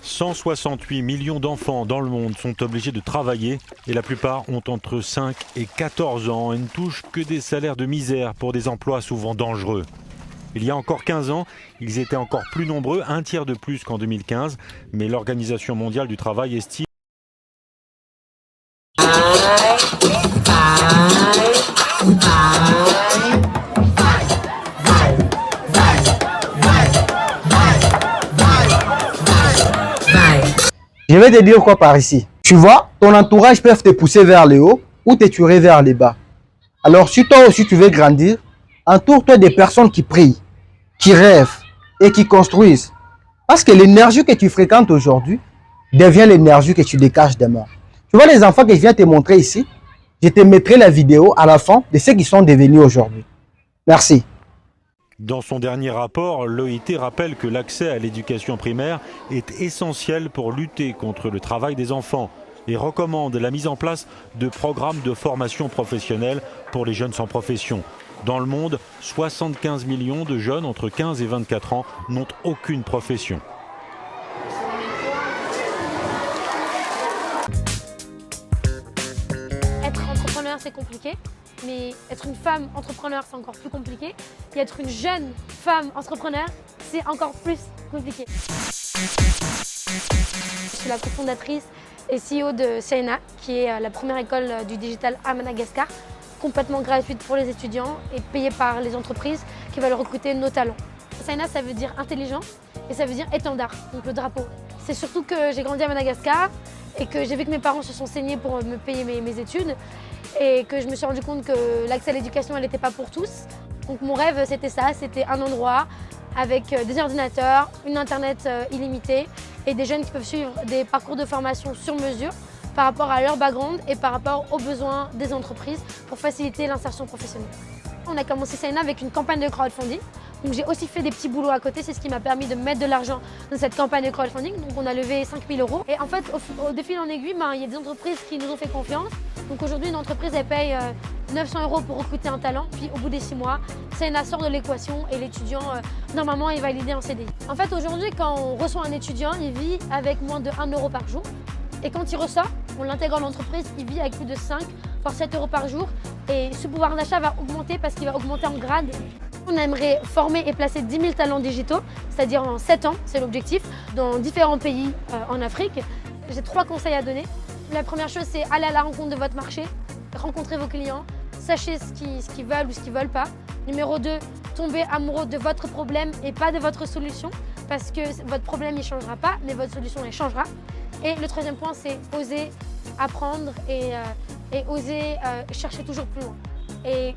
168 millions d'enfants dans le monde sont obligés de travailler et la plupart ont entre 5 et 14 ans et ne touchent que des salaires de misère pour des emplois souvent dangereux. Il y a encore 15 ans, ils étaient encore plus nombreux, un tiers de plus qu'en 2015, mais l'Organisation mondiale du travail estime Je vais te dire quoi par ici. Tu vois, ton entourage peut te pousser vers le haut ou te tuer vers le bas. Alors si toi aussi tu veux grandir, entoure-toi des personnes qui prient, qui rêvent et qui construisent. Parce que l'énergie que tu fréquentes aujourd'hui devient l'énergie que tu dégages demain. Tu vois les enfants que je viens te montrer ici, je te mettrai la vidéo à la fin de ceux qui sont devenus aujourd'hui. Merci. Dans son dernier rapport, l'OIT rappelle que l'accès à l'éducation primaire est essentiel pour lutter contre le travail des enfants et recommande la mise en place de programmes de formation professionnelle pour les jeunes sans profession. Dans le monde, 75 millions de jeunes entre 15 et 24 ans n'ont aucune profession. Être entrepreneur, c'est compliqué, mais être une femme entrepreneur, c'est encore plus compliqué. Et être une jeune femme entrepreneur, c'est encore plus compliqué. Je suis la cofondatrice et CEO de Saina, qui est la première école du digital à Madagascar, complètement gratuite pour les étudiants et payée par les entreprises qui veulent recruter nos talents. Saina, ça veut dire intelligent et ça veut dire étendard, donc le drapeau. C'est surtout que j'ai grandi à Madagascar et que j'ai vu que mes parents se sont saignés pour me payer mes études et que je me suis rendu compte que l'accès à l'éducation, elle n'était pas pour tous. Donc mon rêve, c'était ça, c'était un endroit avec des ordinateurs, une internet illimitée et des jeunes qui peuvent suivre des parcours de formation sur mesure par rapport à leur background et par rapport aux besoins des entreprises pour faciliter l'insertion professionnelle. On a commencé Saina avec une campagne de crowdfunding. Donc j'ai aussi fait des petits boulots à côté, c'est ce qui m'a permis de mettre de l'argent dans cette campagne de crowdfunding. Donc on a levé 5 000 €. Et en fait, de fil en aiguille, il y a des entreprises qui nous ont fait confiance. Donc aujourd'hui, une entreprise, elle paye 900 € pour recruter un talent. Puis au bout des 6 mois, Saina sort de l'équation et l'étudiant, normalement, est validé en CDI. En fait, aujourd'hui, quand on reçoit un étudiant, il vit avec moins de 1 € par jour. Et quand il ressort, on l'intègre dans l'entreprise, il vit avec plus de 5 voire 7 € par jour. Et ce pouvoir d'achat va augmenter parce qu'il va augmenter en grade. On aimerait former et placer 10 000 talents digitaux, c'est-à-dire en 7 ans, c'est l'objectif, dans différents pays en Afrique. J'ai 3 conseils à donner. La première chose, c'est aller à la rencontre de votre marché, rencontrer vos clients, sachez ce qu'ils veulent ou ce qu'ils ne veulent pas. Numéro 2, tomber amoureux de votre problème et pas de votre solution, parce que votre problème ne changera pas, mais votre solution elle changera. Et le troisième point, c'est oser apprendre et oser chercher toujours plus loin. Et